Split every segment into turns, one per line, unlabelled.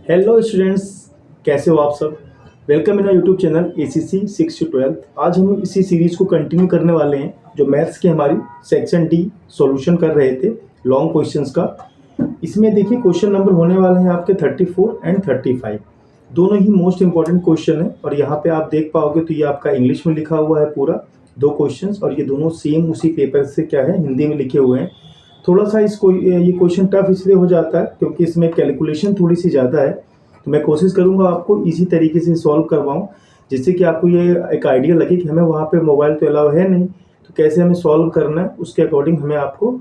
Hello students, कैसे हो आप सब। Welcome in YouTube channel ACC 6 to 12। आज हम इसी सीरीज को कंटिन्यू करने वाले हैं जो मैथ्स की हमारी सेक्शन डी सॉल्यूशन कर रहे थे लॉन्ग क्वेश्चंस का। इसमें देखिए क्वेश्चन नंबर होने वाले हैं आपके 34 एंड 35। दोनों ही मोस्ट इंपॉर्टेंट क्वेश्चन है और यहाँ पे आप देख पाओगे तो ये आपका इंग्लिश में लिखा हुआ है पूरा दो क्वेश्चंस, और ये दोनों सेम उसी पेपर से क्या है हिंदी में लिखे हुए हैं। थोड़ा सा इसको ये क्वेश्चन टफ इसलिए हो जाता है क्योंकि इसमें कैलकुलेशन थोड़ी सी ज़्यादा है, तो मैं कोशिश करूंगा आपको इसी तरीके से सॉल्व करवाऊं जिससे कि आपको ये एक आइडिया लगे कि हमें वहाँ पे मोबाइल तो अलाउ है नहीं, तो कैसे हमें सॉल्व करना है उसके अकॉर्डिंग हमें आपको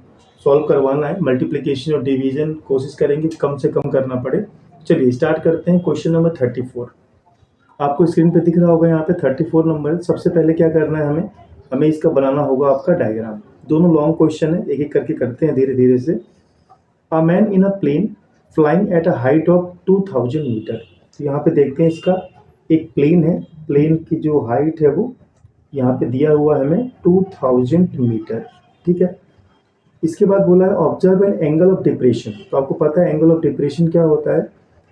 सॉल्व करवाना है। मल्टीप्लिकेशन और डिवीजन कोशिश करेंगे कम से कम करना पड़े। चलिए स्टार्ट करते हैं। क्वेश्चन नंबर 34 आपको स्क्रीन पे दिख रहा होगा, यहाँ पे 34 नंबर। सबसे पहले क्या करना है, हमें हमें इसका बनाना होगा आपका डायग्राम। दोनों लॉन्ग क्वेश्चन है, एक एक करके करते हैं धीरे धीरे से। A man in a plane flying at a height of 2000 metre. तो यहाँ पे देखते हैं इसका एक प्लेन है, प्लेन की जो हाइट है वो यहाँ पे दिया हुआ है हमें 2000 मीटर। ठीक है। इसके बाद बोला है observe an angle of depression. तो आपको पता है एंगल ऑफ डिप्रेशन क्या होता है।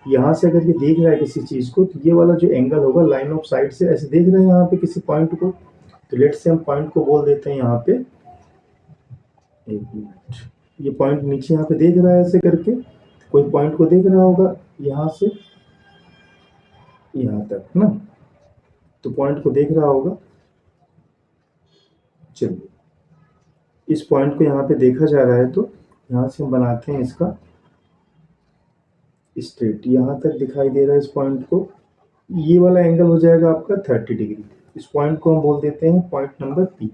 यहाँ से अगर ये देख रहा है किसी चीज को तो ये वाला जो एंगल होगा लाइन ऑफ साइट से ऐसे देख रहे हैं यहाँ पे किसी पॉइंट को, तो लेट से हम पॉइंट को बोल देते हैं यहाँ पे, एक मिनट, ये पॉइंट नीचे यहाँ पे देख रहा है ऐसे करके, कोई पॉइंट को देख रहा होगा यहाँ से यहाँ तक ना, तो पॉइंट को देख रहा होगा। चलिए इस पॉइंट को यहाँ पे देखा जा रहा है तो यहाँ से हम बनाते हैं इसका स्ट्रेट, यहाँ तक दिखाई दे रहा है इस पॉइंट को। ये वाला एंगल हो जाएगा आपका 30 डिग्री। इस पॉइंट को हम बोल देते हैं point number P।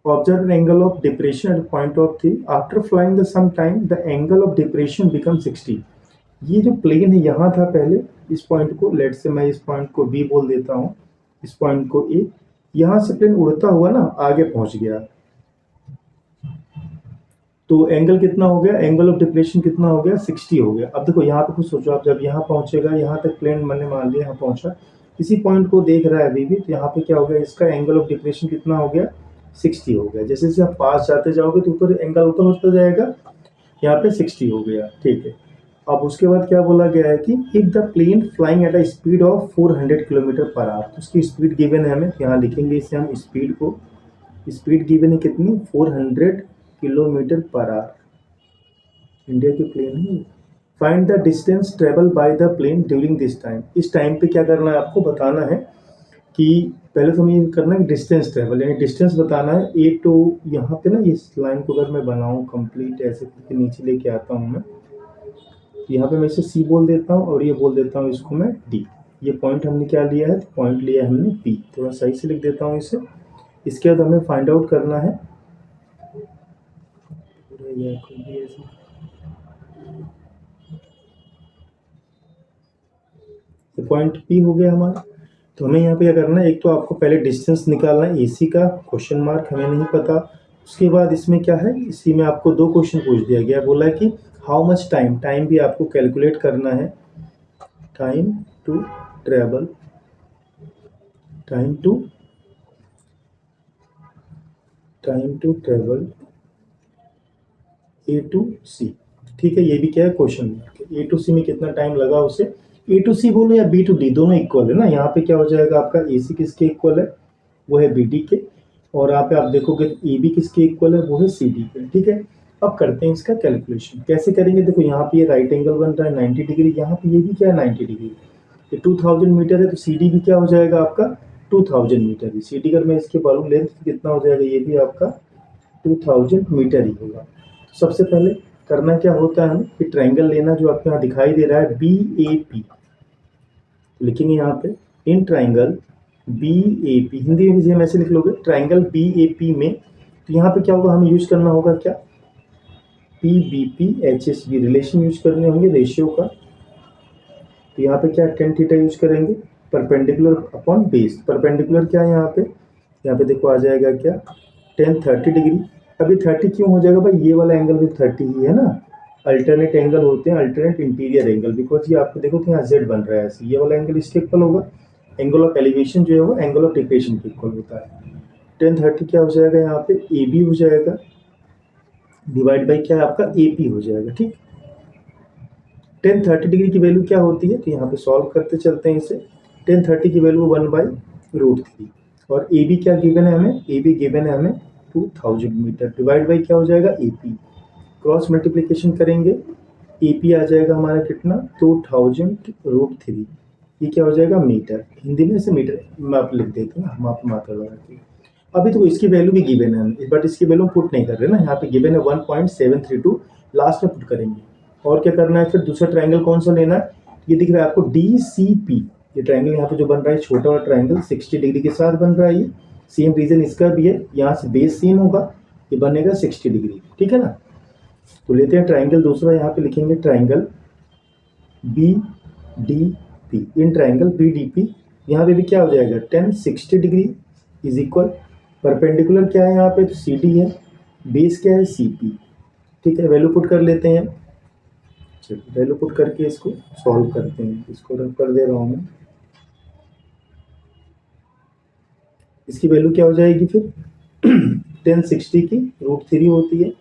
Observe angle of depression at point of P after flying the some time the angle of depression become 60। ये जो प्लेन है यहाँ था पहले, इस पॉइंट को लेट से मैं इस पॉइंट को B बोल देता हूँ, इस पॉइंट को A। यहाँ से प्लेन उड़ता हुआ ना आगे पहुंच गया, तो एंगल कितना हो गया, एंगल ऑफ डिप्रेशन कितना हो गया, 60 हो गया। अब देखो यहाँ पे कुछ सोचो, आप जब यहाँ पहुंचेगा, यहाँ तक प्लेन मैंने मान लिया यहाँ पहुंचा, इसी पॉइंट को देख रहा है अभी भी, तो यहाँ पे क्या हो गया, इसका एंगल ऑफ डिप्रेशन कितना हो गया, 60 हो गया। जैसे जैसे आप पास जाते जाओगे तो ऊपर एंगल ऊपर होता जाएगा, यहाँ पे 60 हो गया। ठीक है। अब उसके बाद क्या बोला गया है कि if the plane flying at a speed of 400 kilometre per hour, तो उसकी स्पीड गिवन है हमें, यहाँ लिखेंगे इसे हम स्पीड को। स्पीड गिवन है कितनी, 400 किलोमीटर पर आवर, इंडिया की प्लेन है। Find the distance travel by the plane during this time. इस टाइम पे क्या करना है आपको बताना है कि पहले तो हमें ये करना है डिस्टेंस ट्रेवल, यानी डिस्टेंस बताना है। ए टू यहाँ पे ना इस लाइन को अगर मैं बनाऊँ कंप्लीट ऐसे करके नीचे लेके आता हूँ मैं, तो यहाँ पे मैं इसे सी बोल देता हूँ और ये बोल देता हूँ इसको मैं डी। ये पॉइंट हमने क्या लिया है, पॉइंट लिया है हमने पी। थोड़ा सही से लिख देता हूँ इसे। इसके बाद हमें फाइंड आउट करना है, ये पॉइंट पी हो गया हमारा। तो हमें यहाँ पे क्या करना है, एक तो आपको पहले डिस्टेंस निकालना है एसी का, क्वेश्चन मार्क हमें नहीं पता। उसके बाद इसमें क्या है, इसी में आपको दो क्वेश्चन पूछ दिया गया, बोला है कि हाउ मच टाइम, टाइम भी आपको कैलकुलेट करना है। Time to travel, time to travel A to C. ठीक है, ये भी क्या है question mark. A to C में कितना टाइम लगा उसे, ए टू सी बोलो या बी टू डी, दोनों इक्वल है ना। यहाँ पे क्या हो जाएगा आपका, ए सी किसके इक्वल है, वो है बी डी के, और यहाँ पे आप देखोगे ए बी किसके इक्वल है, वो है सी डी के। ठीक है। अब करते हैं इसका कैलकुलेशन, कैसे करेंगे। देखो यहाँ पे ये राइट एंगल बन रहा है 90 डिग्री, यहाँ पे ये भी क्या है 90 डिग्री। ये 2000 मीटर है तो सी डी भी क्या हो जाएगा आपका 2000 मीटर ही। सी डी अगर मैं इसके बालू लेंथ कितना हो जाएगा, ये भी आपका 2000 मीटर ही होगा। सबसे पहले करना क्या होता है, हमें कि ट्रायंगल लेना जो आपको यहाँ दिखाई दे रहा है बी ए पी, लिखेंगे यहाँ पे in triangle B A P, Hindi में भी हम ऐसे लिख लोगे ट्रायंगल बी ए पी में। तो यहाँ पे क्या होगा, हमें यूज करना होगा क्या, P B P H S B, relation use करने होंगे रेशियो का। तो यहाँ पे क्या टेन थीटा यूज करेंगे, परपेंडिकुलर अपॉन बेस। परपेंडिकुलर क्या है यहाँ पे देखो आ जाएगा क्या, टेन 30 डिग्री। अभी 30 क्यों हो जाएगा भाई, ये वाला एंगल भी 30 ही है ना। अल्टरनेट एंगल होते हैं, अल्टरनेट इंटीरियर एंगल, बिकॉज ये आपको देखो कि यहाँ जेड बन रहा है ऐसे, ये वाला एंगल इसके इक्वल होगा। एंगल ऑफ एलिवेशन जो है वो एंगल ऑफ डिप्रेशन के इक्वल होता है। टेन 30 क्या हो जाएगा यहाँ पे, ए बी हो जाएगा, डिवाइड बाई क्या है आपका ए पी हो जाएगा। ठीक। टेन 30 डिग्री की वैल्यू क्या होती है, तो यहाँ पे सॉल्व करते चलते हैं इसे। टेन 30 की वैल्यू 1/√3 और ए बी क्या गिवन है हमें, ए बी गिवन है हमें 2000 मीटर, डिवाइड बाई क्या हो जाएगा ए पी, क्रॉस मल्टीप्लिकेशन करेंगे ए पी आ जाएगा हमारा कितना 2000√3, ये क्या हो जाएगा मीटर, हिंदी में इसे मीटर माप लिख देते हैं ना, माप मात्रा लगा के। अभी तो इसकी वैल्यू भी गिवन है बट इसकी वैल्यू पुट नहीं कर रहे ना, यहाँ पे गिवन है 1.732, लास्ट में पुट करेंगे। और क्या करना है फिर, दूसरा ट्रायंगल कौन सा लेना है, ये दिख रहा है आपको डी सी पी, ये ट्रायंगल यहाँ पे जो बन रहा है छोटा वाला ट्रायंगल 60 डिग्री के साथ बन रहा है, ये सेम रीजन इसका भी है, यहाँ से बेस सेम होगा, ये बनेगा 60 डिग्री, ठीक है ना। तो लेते हैं ट्रायंगल दूसरा, यहाँ पे लिखेंगे triangle B D P, in triangle B D P यहाँ पे भी क्या हो जाएगा 1060 डिग्री इज इक्वल, परपेंडिकुलर क्या है यहाँ पे, तो सी डी है, बेस क्या है सी पी, ठीक है। वैल्यू पुट कर लेते हैं, चलिए वैल्यू पुट करके इसको सॉल्व करते हैं, इसको रन कर दे रहा हूँ मैं। इसकी वैल्यू क्या हो जाएगी फिर 1060 की √3 होती है,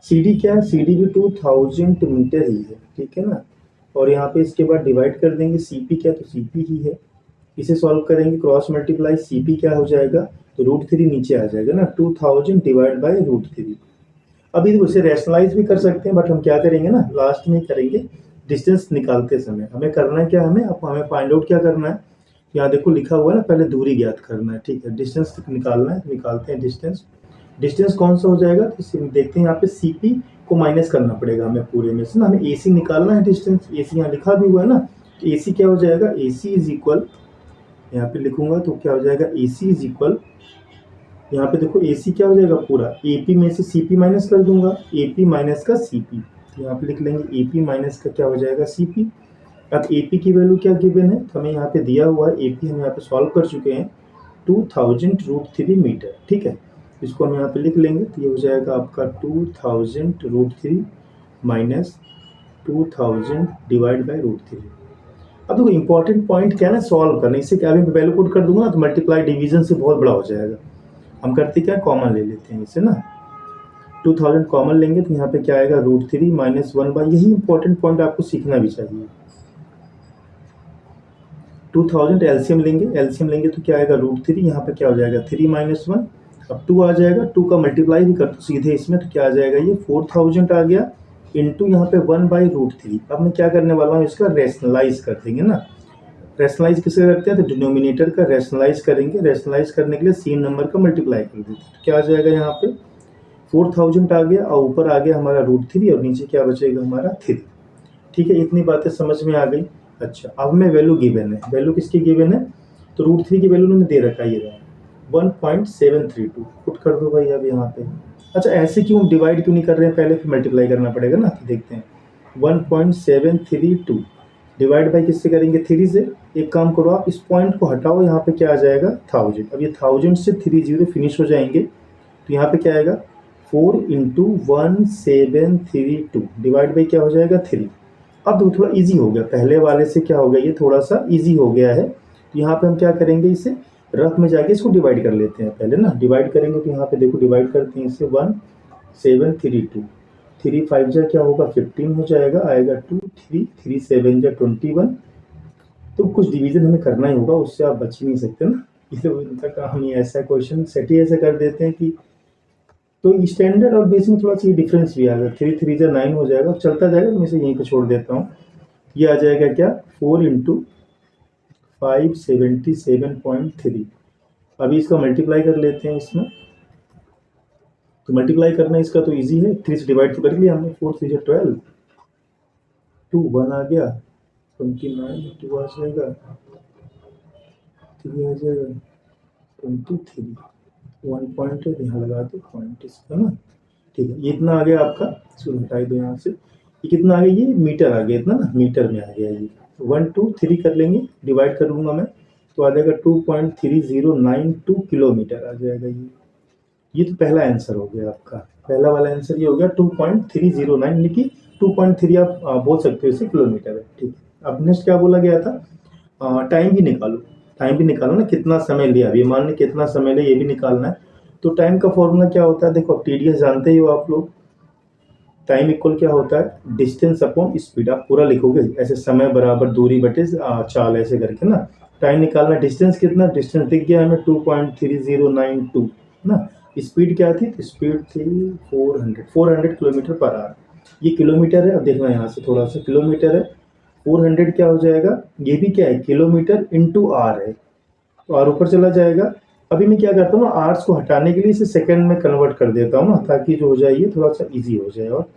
सी डी क्या है, सी डी भी 2000 मीटर ही है, ठीक है ना। और यहाँ पे इसके बाद डिवाइड कर देंगे, सी पी क्या, तो सी पी ही है, इसे सॉल्व करेंगे क्रॉस मल्टीप्लाई, सी पी क्या हो जाएगा, तो √3 नीचे आ जाएगा ना, 2000 डिवाइड बाई √3। अभी तो इसे रैशनलाइज भी कर सकते हैं बट हम क्या करेंगे ना, लास्ट में करेंगे, डिस्टेंस निकालते समय हमें करना है क्या, हमें फाइंड आउट क्या करना है, यहाँ देखो लिखा हुआ है ना, पहले दूरी ज्ञात करना है, ठीक है, डिस्टेंस निकालना है, तो निकालते हैं डिस्टेंस। डिस्टेंस कौन सा हो जाएगा, तो देखते हैं यहाँ पे सी पी को माइनस करना पड़ेगा हमें पूरे में से ना, हमें ए सी निकालना है डिस्टेंस, ए सी यहाँ लिखा भी हुआ है ना, ए सी क्या हो जाएगा, ए सी इज इक्वल, यहाँ पे लिखूंगा तो क्या हो जाएगा, ए सी इज इक्वल, यहाँ पे देखो ए सी क्या हो जाएगा पूरा, ए पी में से सी पी माइनस कर दूंगा, ए पी माइनस का सी पी, तो यहाँ पे लिख लेंगे ए पी माइनस का क्या हो जाएगा सी पी। अब ए पी की वैल्यू क्या गिवन है, तो हमें यहाँ पे दिया हुआ है, ए पी हम यहाँ पे सॉल्व कर चुके हैं 2000√3 मीटर, ठीक है। इसको हम यहाँ पे लिख लेंगे, तो ये हो जाएगा आपका 2000√3 माइनस 2000 डिवाइड बाई √3। अब देखो इंपॉर्टेंट पॉइंट क्या है ना, सॉल्व करना, इससे क्या मैं वैल्यू पुट कर दूंगा ना, तो मल्टीप्लाई डिवीजन से बहुत बड़ा हो जाएगा। हम करते क्या, कॉमन ले लेते हैं इसे ना, 2000 कॉमन लेंगे तो यहाँ पे क्या आएगा √3 माइनस 1/, यही इंपॉर्टेंट पॉइंट आपको सीखना भी चाहिए। 2000 एलसीएम लेंगे तो क्या आएगा √3, यहाँ पे क्या हो जाएगा 3 माइनस 1, अब 2 आ जाएगा, 2 का मल्टीप्लाई भी कर तो सीधे इसमें, तो क्या आ जाएगा ये 4000 आ गया, इंटू यहाँ पे 1/√3। अब मैं क्या करने वाला हूँ, इसका रैशनलाइज कर देंगे ना, रैशनलाइज किसे करते हैं, तो डिनोमिनेटर का रैशनलाइज करेंगे, रैशनलाइज करने के लिए सेम नंबर का मल्टीप्लाई कर देते हैं, तो क्या आ जाएगा यहाँ पे 4000 आ गया, और ऊपर आ गया हमारा √3 और नीचे क्या बचेगा हमारा 3, ठीक है। इतनी बातें समझ में आ गई। अच्छा अब मैं वैल्यू गिवन है, वैल्यू किसकी गिवन है, तो √3 की वैल्यू उन्होंने दे रखा है, ये 1.732 पुट कर दो भाई अब यहाँ पे। अच्छा ऐसे क्यों डिवाइड क्यों नहीं कर रहे हैं, पहले फिर मल्टीप्लाई करना पड़ेगा ना, तो देखते हैं 1.732 डिवाइड बाई किससे करेंगे 3 से, एक काम करो आप इस पॉइंट को हटाओ, यहाँ पे क्या आ जाएगा 1000, अब ये 1000 से 3 जीरो फिनिश हो जाएंगे, तो यहाँ पे क्या आएगा 4 × 1732 डिवाइड बाई क्या हो जाएगा 3। अब तो थोड़ा इजी हो गया, पहले वाले से क्या हो गया, ये थोड़ा सा इजी हो गया है, तो यहाँ पे हम क्या करेंगे, इसे रफ में जाके इसको डिवाइड कर लेते हैं पहले ना, डिवाइड करेंगे तो यहाँ पे देखो डिवाइड करते हैं इसे 1732, 3 5 जा क्या होगा 15 हो जाएगा, आएगा 2 3 3 7 जा 21, तो कुछ डिवीजन हमें करना ही होगा, उससे आप बच ही नहीं सकते ना, ये तो इनका काम ही ऐसा क्वेश्चन सेट ही ऐसा कर देते हैं कि, तो स्टैंडर्ड और बेसिक में थोड़ा सा डिफरेंस भी आ गया, 3 3 जा 9 हो जाएगा, चलता जाएगा, मैं इसे यहीं पे छोड़ देता हूँ। ये आ जाएगा क्या 4 × 577.3, अभी इसका मल्टीप्लाई कर लेते हैं इसमें, तो मल्टीप्लाई करना इसका तो इजी है, 3 से डिवाइड तो कर लिया हमने, 4 3 जा 12, 2 1 आ गया 29, 2 आ जाएगा 3 आ जाएगा 23, 1 पॉइंट है यहाँ लगा दो पॉइंट इसका ना, ठीक है। ये इतना आ गया आपका, इसको हटाई दो यहाँ से, ये कितना आ गया, ये मीटर आ गया इतना ना, मीटर में आ गया ये, 1 2 3 कर लेंगे, डिवाइड कर लूँगा मैं, तो आ जाएगा 2.3092 किलोमीटर आ जाएगा ये तो पहला आंसर हो गया आपका, पहला वाला आंसर ये हो गया 2.309, लिखी 2.3 आप बोल सकते हो इसे किलोमीटर है, ठीक है। अब नेक्स्ट क्या बोला गया था, टाइम भी निकालो, टाइम भी निकालो ना, कितना समय लिया, अभी मान लें कितना समय लिया ये भी निकालना है, तो टाइम का फॉर्मूला क्या होता है, देखो टीडीएस जानते ही हो आप लोग, टाइम इक्वल क्या होता है, डिस्टेंस अपॉन स्पीड। आप पूरा लिखोगे ऐसे, समय बराबर दूरी बटे चाल, ऐसे करके ना टाइम निकालना। डिस्टेंस कितना, डिस्टेंस दिख गया हमें 2.3092 ना। स्पीड क्या थी, स्पीड थी 400 किलोमीटर पर आवर। ये किलोमीटर है, अब देखना यहाँ से थोड़ा सा, किलोमीटर है, 400 क्या हो जाएगा, ये भी क्या है, किलोमीटर इंटू आर है, तो आर ऊपर चला जाएगा। अभी मैं क्या करता हूँ ना, आर्स को हटाने के लिए इसे सेकंड में कन्वर्ट कर देता हूँ ना, ताकि जो हो जाए ये थोड़ा सा इजी हो जाए। और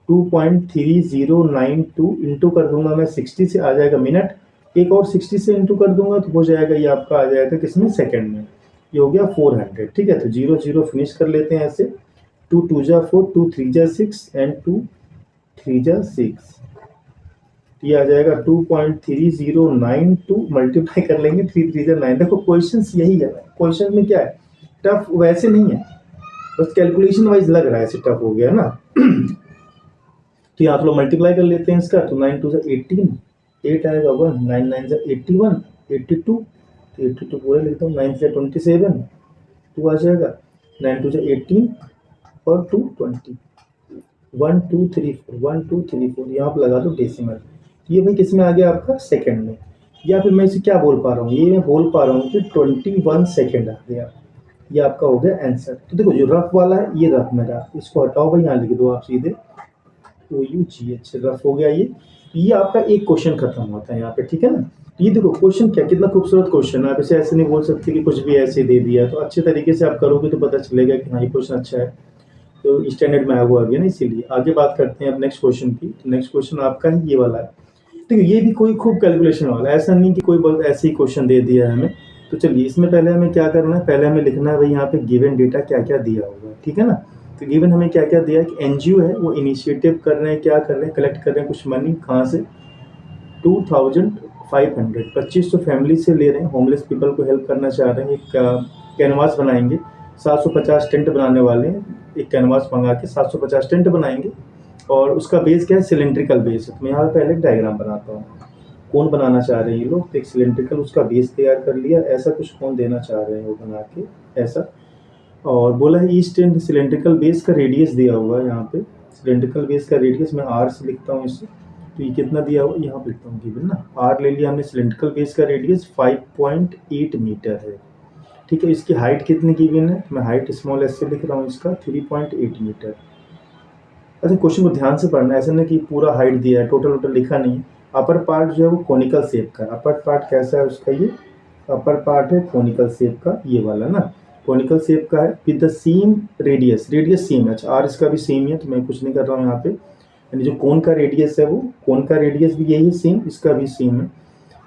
2.3092 इंटू कर दूंगा मैं 60 से, आ जाएगा मिनट। एक और 60 से इंटू कर दूंगा तो हो जाएगा ये आपका, आ जाएगा किसमें, सेकंड में। ये हो गया 400। ठीक है, तो 0 0 फिनिश कर लेते हैं ऐसे। 2 2 जा 4, 2 3 जा 6 एंड 2 3 जा 6। ये आ जाएगा 2.3092, मल्टीप्लाई कर लेंगे 3 3 जा 9। देखो क्वेश्चन यही है, क्वेश्चन में क्या है, टफ वैसे नहीं है, बस कैलकुलेशन वाइज लग रहा है ऐसे टफ हो गया ना। तो यहाँ तो मल्टीप्लाई कर लेते हैं इसका, तो 9 2 जा 18, 8 आएगा 1, 9 9 जा 81, 82, तो 82 पूरा लिखता हूँ, 9 से 27, 2 आ जाएगा, 9 2 जा 18 और 2 20, 1 2 3 4, 1 2 3 4, यहाँ पर लगा दो डेसिमल। ये भाई किस में आ गया आपका, सेकंड में। या फिर मैं इसे क्या बोल पा रहा हूँ, ये मैं बोल पा रहा हूँ कि 21 सेकंड आ गया। ये आपका हो गया आंसर। तो देखो जो रफ वाला है ये रफ मेरा, इसको हटाओ भाई, यहाँ लिख दो आप सीधे OUGH, रफ हो गया ये आपका एक क्वेश्चन खत्म होता है यहाँ पे। ठीक है ना, ये देखो क्वेश्चन क्या, कितना खूबसूरत क्वेश्चन है। आप इसे ऐसे नहीं बोल सकते कि कुछ भी ऐसे दे दिया, तो अच्छे तरीके से आप करोगे तो पता चलेगा कि हाँ ये क्वेश्चन अच्छा है, तो स्टैंडर्ड में आया हुआ अभी ना, इसीलिए। आगे बात करते हैं अब नेक्स्ट क्वेश्चन की। तो नेक्स्ट क्वेश्चन आपका ही ये वाला है। देखिए ये भी कोई खूब कैलकुलेशन वाला है, ऐसा नहीं कि कोई बस ऐसे ही क्वेश्चन दे दिया है हमें। तो चलिए इसमें पहले हमें क्या करना है, पहले हमें लिखना है भाई यहाँ पे गिवन डेटा क्या क्या दिया होगा। ठीक है ना, तो गिवन हमें क्या क्या दिया है कि एनजीओ है, वो इनिशिएटिव कर रहे हैं, क्या कर रहे हैं, कलेक्ट कर रहे हैं कुछ मनी, कहाँ से, 2500, 2500 फैमिली से ले रहे हैं, होमलेस पीपल को हेल्प करना चाह रहे हैं। एक कैनवास बनाएंगे, 750 टेंट बनाने वाले हैं, एक कैनवास मंगा के 750 टेंट बनाएंगे। और उसका बेस क्या है, सिलेंड्रिकल बेस है। तो मैं यहाँ पे पहले एक डायग्राम बनाता हूँ, कौन बनाना चाह रहे हैं ये लोग, तो एक सिलेंड्रिकल उसका बेस तैयार कर लिया, ऐसा कुछ कौन देना चाह रहे हैं वो बना के ऐसा। और बोला है ईस्ट एंड सिलेंड्रिकल बेस का रेडियस दिया हुआ है यहाँ पे, सिलेंड्रिकल बेस का रेडियस मैं आर से लिखता हूँ इससे, तो ये कितना दिया हुआ यहाँ पे लिखता हूँ गिवन ना, आर ले लिया हमने। सिलेंड्रिकल बेस का रेडियस 5.8 मीटर है। ठीक है, इसकी हाइट कितनी गिवन है, मैं हाइट स्मॉल एस से लिख रहा हूँ इसका 3.8 मीटर। अच्छा क्वेश्चन को ध्यान से पढ़ना है, ऐसा नहीं कि पूरा हाइट दिया है, टोटल लिखा नहीं है। अपर पार्ट जो है वो कोनिकल शेप का, अपर पार्ट कैसा है उसका, ये अपर पार्ट है कोनिकल शेप का, ये वाला ना कोनिकल शेप का है, with the same radius, radius same है। अच्छा आर इसका भी सेम है, तो मैं कुछ नहीं कर रहा हूँ यहाँ पे, यानी जो कोन का रेडियस है वो, कोन का रेडियस भी यही है सेम, इसका भी सेम है।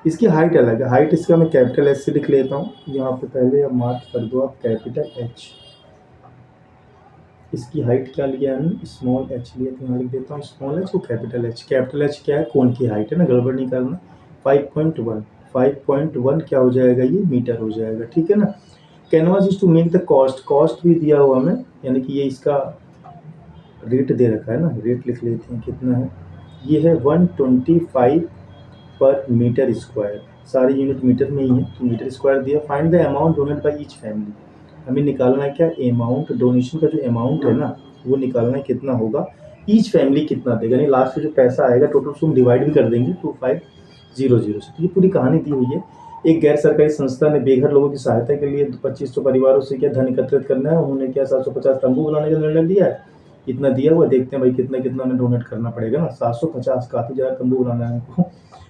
इसकी हाइट अलग है, हाइट इसका मैं कैपिटल एच से लिख लेता हूँ यहाँ पे, पहले अब मार्क कर दो आप कैपिटल एच। इसकी हाइट क्या लिया है हमने, स्मॉल एच लिया, तो यहाँ लिख देता हूँ स्मॉल एच को कैपिटल एच। कैपिटल एच क्या है, कोन की हाइट है ना, गड़बड़ नहीं करना। 5.1 क्या हो जाएगा, ये मीटर हो जाएगा। ठीक है ना, canvas is to make the cost, cost भी दिया हुआ हमें, यानी कि ये इसका रेट दे रखा है ना, रेट लिख लेते हैं कितना है, ये है 125 पर मीटर स्क्वायर, सारे यूनिट मीटर में ही है, तो मीटर स्क्वायर दिया। Find the amount donate by each family, हमें निकालना है क्या, अमाउंट, डोनेशन का जो अमाउंट है ना वो निकालना है, कितना होगा, ईच फैमिली कितना देगा, यानी लास्ट में जो पैसा आएगा टोटल उसको हम डिवाइड भी कर देंगे 2500 से। तो ये पूरी कहानी दी हुई है। एक गैर सरकारी संस्था ने बेघर लोगों की सहायता के लिए 2500 परिवारों से क्या धन एकत्रित करना है, उन्होंने क्या 750 तंबू बनाने का निर्णय लिया है। इतना दिया हुआ, देखते हैं भाई कितना कितना हमें डोनेट करना पड़ेगा ना, 750, काफ़ी ज़्यादा तंबू बनाना है हमको।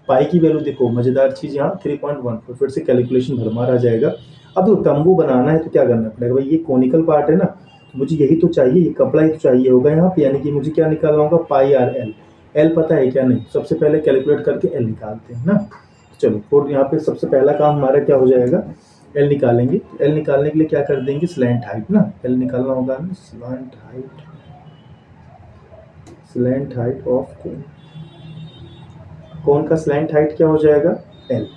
पाई की वैल्यू देखो, मज़ेदार चीज़ यहाँ 3.1, तो फिर से कैलकुलेशन भरमार आ जाएगा। अब तो तंबू बनाना है तो क्या करना पड़ेगा भाई, ये कोनिकल पार्ट है ना, तो मुझे यही तो चाहिए, ये कपड़ा ही तो चाहिए होगा यहाँ पे, यानी कि मुझे क्या निकालना होगा, पाई आर एल। एल पता है क्या, नहीं, सबसे पहले कैलकुलेट करके एल निकालते हैं ना। चलो और यहाँ पे सबसे पहला काम हमारा क्या हो जाएगा, एल निकालेंगे। एल निकालने के लिए क्या कर देंगे, स्लैंट हाइट ना, एल निकालना होगा हमें, स्लैंट हाइट ऑफ कोन, कोन का स्लैंट हाइट क्या हो जाएगा, एल,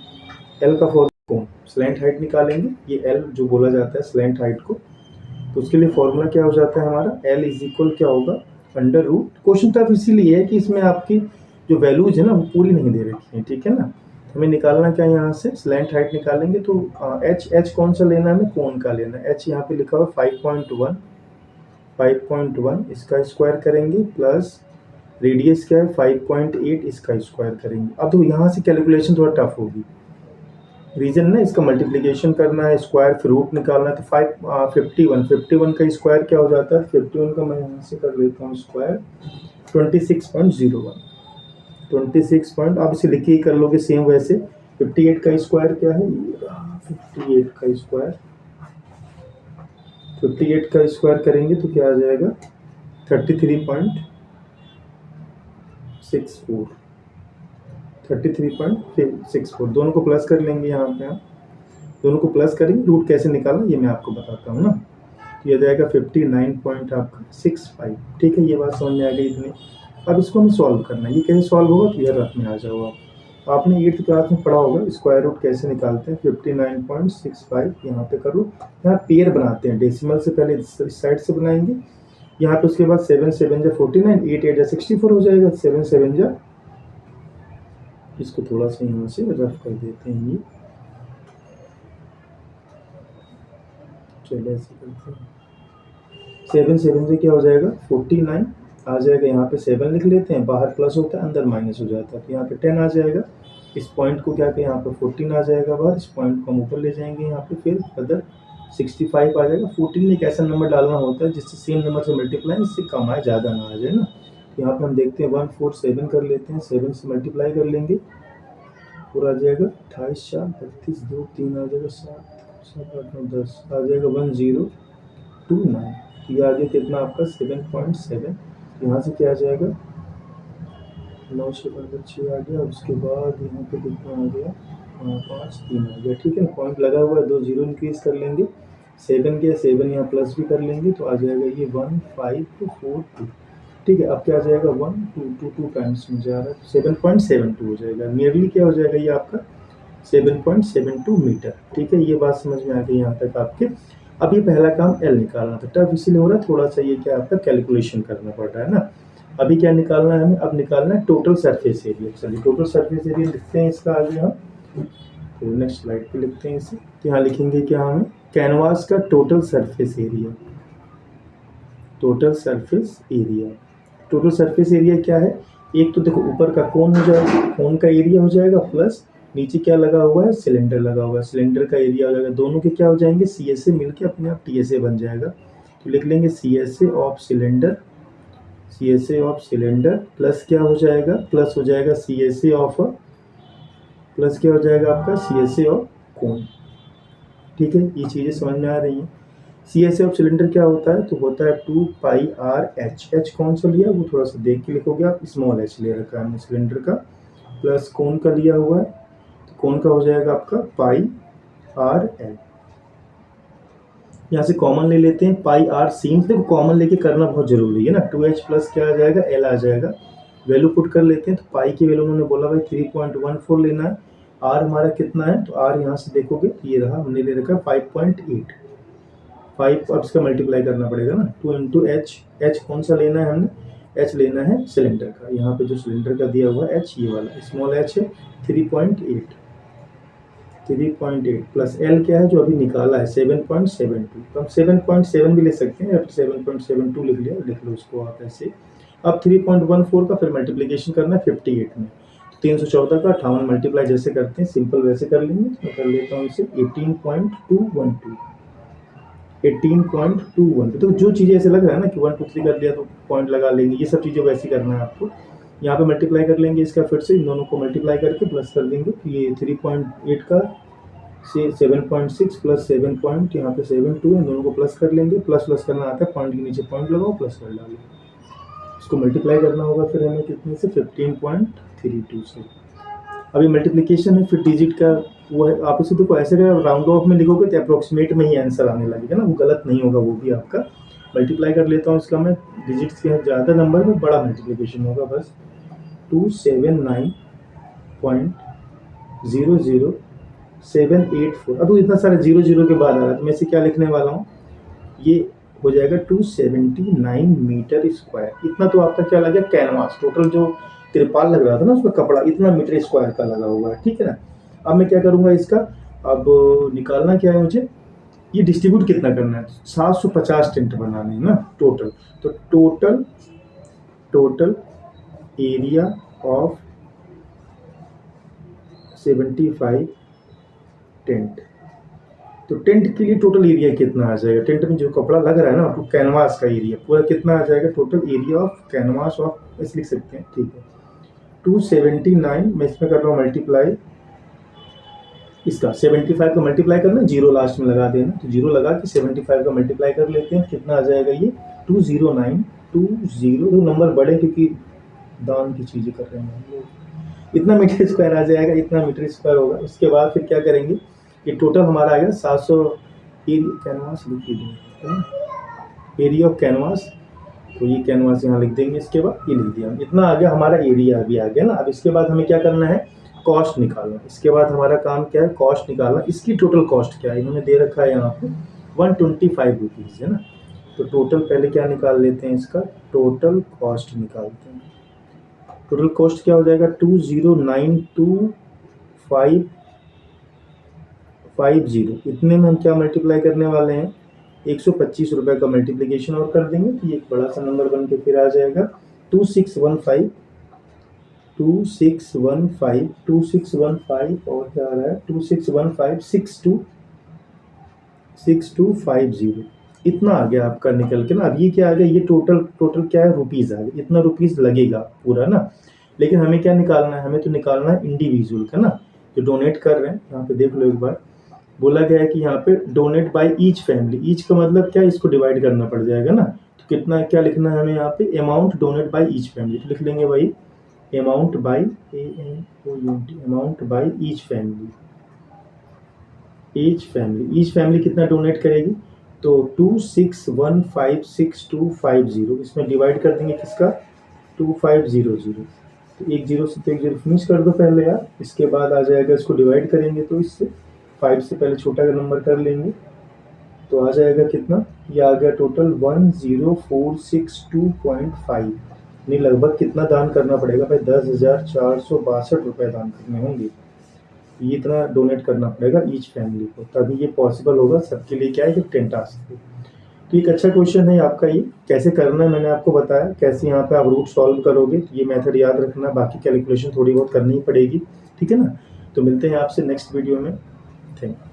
एल का फॉर्मूला कोन, स्लैंट हाइट निकालेंगे, ये एल जो बोला जाता है स्लैंट हाइट को, तो उसके लिए फॉर्मूला क्या हो जाता है हमारा, एल इज इक्वल क्या होगा, अंडर रूट। क्वेश्चन टफ इसीलिए है कि इसमें आपकी जो वैल्यूज है ना वो पूरी नहीं दे रखी है। ठीक है ना, हमें निकालना क्या है, यहाँ से स्लैंट हाइट निकालेंगे, तो एच कौन सा लेना है, हमें कोन का लेना है। एच यहाँ पे लिखा हुआ 5.1 5.1 इसका स्क्वायर करेंगे प्लस रेडियस क्या है 5.8 इसका स्क्वायर करेंगे। अब तो यहाँ से कैलकुलेशन थोड़ा टफ होगी, रीजन ना इसका मल्टीप्लिकेशन करना है, स्क्वायर फिर रूट निकालना है। तो 51 का स्क्वायर क्या हो जाता है, 51 का मैं यहाँ से कर लेता हूँ स्क्वायर 26.01, 26 पॉइंट, आप इसे लिख के ही कर लोगे सेम वैसे। 58 का स्क्वायर क्या है, 58 का स्क्वायर, 58 का स्क्वायर करेंगे तो क्या आ जाएगा 33.64, 33.64। दोनों को प्लस कर लेंगे यहाँ पे, आप दोनों को प्लस करेंगे। रूट कैसे निकालना ये मैं आपको बताता हूँ ना। तो ये जाएगा 59.65। ठीक है, ये बात समझ में आ गई इतनी। अब इसको हमें सॉल्व करना है। ये कैसे सॉल्व होगा क्लियर रखने आ जाओ आप। आपने 8th क्लास में पढ़ा होगा स्क्वायर रूट कैसे निकालते हैं। 59.65 यहाँ पे कर लो। यहाँ पेयर बनाते हैं, डेसिमल से पहले इस साइड से बनाएंगे यहाँ पे, उसके बाद 7 7 जा 49, 8 8 जा 64 हो जाएगा। 7 7 जा, इसको थोड़ा सा यहाँ से रफ कर देते हैं, ये चलो ऐसे करते हैं। 7 7 से क्या हो जाएगा 49 आ जाएगा, यहाँ पे 7 लिख लेते हैं, बाहर प्लस होता है अंदर माइनस हो जाता है, तो यहाँ पे 10 आ जाएगा। इस पॉइंट को क्या करें, यहाँ पे 14 आ जाएगा बाहर, इस पॉइंट को हम ऊपर ले जाएंगे यहाँ पे, फिर अदर 65 आ जाएगा। 14 में एक ऐसा नंबर डालना होता है जिससे सेम नंबर से मल्टीप्लाई इससे कम आए, ज़्यादा ना आ जाए ना। तो यहाँ पे हम देखते हैं 147 कर लेते हैं, 7 से मल्टीप्लाई कर लेंगे, पूरा आ जाएगा 28 4 32 2 3 आ जाएगा 7 7 8 9 10 आ जाएगा 1029। ये आ गया कितना आपका 7.7। यहाँ से क्या आ जाएगा 9 से 6 आ गया, उसके बाद यहाँ पे कितना आ गया 5 3 आ गया। ठीक है ना, पॉइंट लगा हुआ है, 2 0 इंक्रीज कर लेंगे। 7 के 7 यहाँ प्लस भी कर लेंगे तो आ जाएगा ये 1542। ठीक है, अब क्या आ जाएगा 1222 टाइम्स में जा रहा है 7.72 हो जाएगा। नियरली क्या हो जाएगा ये आपका 7.72 मीटर। ठीक है, ये बात समझ में आ गई यहाँ तक आपके। अब ये पहला काम एल निकालना था, टफ इसीलिए हो रहा है थोड़ा सा, ये क्या आपका कैलकुलेशन करना पड़ रहा है ना। अभी क्या निकालना है हमें, अब निकालना है टोटल सरफेस एरिया। चलिए टोटल सरफेस एरिया लिखते हैं इसका आगे हम, तो नेक्स्ट स्लाइड पे लिखते हैं इसे। यहाँ लिखेंगे क्या हमें, कैनवास का total surface area. Total surface area, total surface area क्या है, एक तो देखो ऊपर का कोन हो जाएगा, कोन का एरिया हो जाएगा, प्लस नीचे क्या लगा हुआ है, सिलेंडर लगा हुआ है, सिलेंडर का एरिया हो जाएगा। दोनों के क्या हो जाएंगे, सी एस ए मिलकर अपने आप टी एस ए बन जाएगा। तो लिख लेंगे C S A of cylinder, C S A of cylinder plus क्या हो जाएगा, प्लस हो जाएगा C S A of, plus क्या हो जाएगा आपका सी एस ए ऑफ कोन। ठीक है, ये चीज़ें समझ में आ रही हैं। C S A of cylinder क्या होता है, तो होता है 2 पाई आर एच। एच कौन सा लिया वो थोड़ा सा देख के लिखोगे आप, स्मॉल एच ले रखा है हमने सिलेंडर का, प्लस कोन का लिया हुआ है, तो कोन का हो जाएगा आपका पाई आर एल। यहाँ से कॉमन ले लेते हैं, पाई आर सीम, देखो कॉमन लेके करना बहुत जरूरी है ना। 2h प्लस क्या आ जाएगा एल आ जाएगा, वैल्यू पुट कर लेते हैं। तो पाई की वैल्यू उन्होंने बोला भाई 3.14 लेना है, आर हमारा कितना है, तो आर यहाँ से देखोगे ये रहा, हमने ले रखा 5.8, 5 अब इसका मल्टीप्लाई करना पड़ेगा ना, 2 इंटू एच। एच कौन सा लेना है हमने, एच लेना है सिलेंडर का, यहाँ पे जो सिलेंडर का दिया हुआ एच ये वाला स्मॉल एच है 3.8 प्लस एल क्या है जो अभी निकाला है 7.72। तो हम 7.7 भी ले सकते हैं या फिर 7.72 लिख लिया, लिख लो उसको आप ऐसे। अब 3.14 का फिर मल्टीप्लिकेशन करना है 58 में, तो 314 का 58 मल्टीप्लाई जैसे करते हैं सिंपल वैसे कर लेंगे। तो मैं कर लेता हूँ इसे 18.212, 18.21। तो जो चीज़ें ऐसे लग रहा है ना कि 1 2 3 कर लिया तो पॉइंट लगा लेंगे, ये सब चीज़ें वैसी करना है आपको। यहाँ पे मल्टीप्लाई कर लेंगे इसका, फिर से इन दोनों को मल्टीप्लाई करके प्लस कर देंगे। ये 3.8 का से 7.6 प्लस 7 पॉइंट यहाँ पे 72 है, दोनों को प्लस कर लेंगे। प्लस प्लस करना आता है, पॉइंट के नीचे पॉइंट लगाओ प्लस कर डालो, इसको मल्टीप्लाई करना होगा फिर हमें कितने से 15.32 से। अभी मल्टीप्लिकेशन है, फिर डिजिट का वो है, आप इसे देखो ऐसे अगर राउंड ऑफ में लिखोगे तो अप्रोक्सीमेट में ही आंसर आने लगेगा ना, वो गलत नहीं होगा वो भी आपका। मल्टीप्लाई कर लेता हूँ इसका मैं, डिजिट्स के ज़्यादा नंबर में बड़ा मल्टीप्लिकेशन होगा, बस 279.00784। अब इतना सारा 0 0 के बाद आ रहा है, तो मैं इसे क्या लिखने वाला हूँ, ये हो जाएगा 279 मीटर स्क्वायर। इतना तो आपका क्या लग गया कैनवास, टोटल जो तिरपाल लग रहा था ना उसमें कपड़ा, इतना मीटर स्क्वायर का लगा हुआ है। ठीक है ना, अब मैं क्या करूँगा इसका, अब निकालना क्या है मुझे, ये डिस्ट्रीब्यूट कितना करना है, 750 टेंट बनाने हैं ना टोटल। तो टोटल एरिया ऑफ 75 टेंट। तो टेंट के लिए टोटल एरिया कितना आ जाएगा, टेंट में जो कपड़ा लग रहा है ना तो कैनवास का एरिया पूरा कितना आ जाएगा, total area of canvas of, ऐसे लिख सकते हैं, ठीक है। 279, मैं इसमें कर रहा हूँ मल्टीप्लाई, इसका 75 का मल्टीप्लाई करना, जीरो लास्ट में लगा देना, तो जीरो लगा के 75 का मल्टीप्लाई कर लेते हैं, कितना आ जाएगा ये 20920। तो नंबर बढ़े क्योंकि दान की चीज़ें कर रहे हैं हम लोग। इतना मीटर स्क्वायर आ जाएगा, इतना मीटर स्क्वायर होगा। उसके बाद फिर क्या करेंगे, ये टोटल हमारा आ गया 700 कैनवास लिख दीजिए, एरिया ऑफ कैनवास, तो ये कैनवास यहाँ लिख देंगे, इसके बाद ये लिख दिया, इतना आ गया हमारा एरिया भी आ गया ना। अब इसके बाद हमें क्या करना है, कॉस्ट निकालना। इसके बाद हमारा काम क्या है, कॉस्ट निकालना। इसकी टोटल कॉस्ट क्या है, इन्होंने दे रखा है यहाँ पे 125 रुपीज़ है ना। तो टोटल पहले क्या निकाल लेते हैं, इसका टोटल कॉस्ट निकालते हैं। टोटल कॉस्ट क्या हो जाएगा, 2092550। इतने में हम क्या मल्टीप्लाई करने वाले हैं, 125 रुपये का मल्टीप्लिकेशन और कर देंगे तो ये एक बड़ा सा नंबर बन के फिर आ जाएगा 2615 और क्या आ रहा है 2615 इतना आ गया आपका निकल के ना। अब ये क्या आ गया, ये टोटल क्या है, रुपीज़ आ गया, इतना रुपीज़ लगेगा पूरा ना। लेकिन हमें क्या निकालना है, हमें तो निकालना है इंडिविजुअल का ना, जो डोनेट कर रहे हैं। यहाँ पे देख लो एक बार, बोला गया है कि यहाँ पे donate by each family. Each का मतलब क्या है, इसको डिवाइड करना पड़ जाएगा ना। तो कितना क्या लिखना है हमें यहाँ पे, amount donate by each family, तो लिख लेंगे भाई amount by each family. Each family कितना डोनेट करेगी, तो 26156250, इसमें डिवाइड कर देंगे किसका, 2500। तो एक जीरो से तो एक जीरो फिनिश कर दो पहले यार। इसके बाद आ जाएगा, इसको डिवाइड करेंगे तो इससे 5 से पहले छोटा का नंबर कर लेंगे, तो आ जाएगा कितना, ये आ गया टोटल 10462.5। नहीं, लगभग कितना दान करना पड़ेगा भाई, 10,462 रुपये दान करने होंगे। ये इतना डोनेट करना पड़ेगा ईच फैमिली को, तभी ये पॉसिबल होगा सबके लिए क्या है कि टेंट आ सके। तो एक अच्छा क्वेश्चन है आपका, ये कैसे करना है मैंने आपको बताया, कैसे यहाँ पे आप रूट सॉल्व करोगे, ये मेथड याद रखना, बाकी कैलकुलेशन थोड़ी बहुत करनी ही पड़ेगी, ठीक है ना। तो मिलते हैं आपसे नेक्स्ट वीडियो में, थैंक यू।